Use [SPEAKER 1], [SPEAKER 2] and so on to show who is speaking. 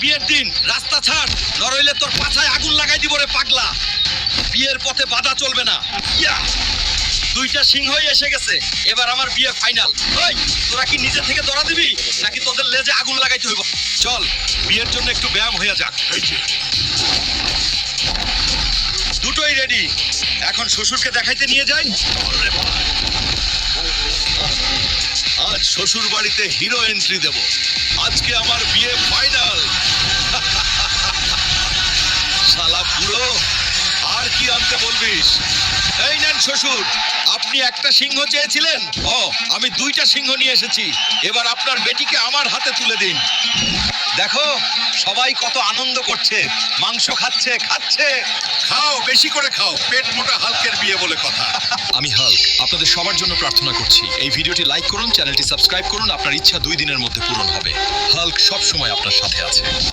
[SPEAKER 1] বিয়ের দিন রাস্তা ছাড়, নরইলে তোর পাছায় আগুন লাগাই দিব রে পাগলা। বিয়ের পথে বাধা চলবে না। ইয়া! দুইটা সিংহই এসে গেছে, এবার আমার বিয়ে ফাইনাল। ওই তোরা কি নিজে থেকে দৌড়া দিবি নাকি তোদের লেজে আগুন লাগাইতে হইব? চল বিয়ের জন্য একটু ব্যায়াম হয়ে যাক। দুটোই রেডি, এখন শ্বশুরকে দেখাইতে নিয়ে যাই। আজ শ্বশুর বাড়িতে হিরো এন্ট্রি দেব। আজকে আমার বিয়ে ফাইনাল। শালা বুড়ো, আর কি আনতে বলবিস? এই নেন শ্বশুর, আপনি একটা সিংহ চেয়েছিলেন, ও আমি দুইটা সিংহ নিয়ে এসেছি। এবার আপনার বেটিকে আমার হাতে তুলে দিন। দেখো সবাই কত আনন্দ করছে, মাংস খাচ্ছে খাচ্ছে।
[SPEAKER 2] খাও, বেশি করে খাও, পেট মোটা হাল্কের বিয়ে বলে কথা।
[SPEAKER 1] আমি হাল্ক আপনাদের সবার জন্য প্রার্থনা করছি, এই ভিডিওটি লাইক করুন, চ্যানেলটি সাবস্ক্রাইব করুন। আপনার ইচ্ছা 2 দিনের মধ্যে পূরণ হবে। হাল্ক সব সময় আপনার সাথে আছে।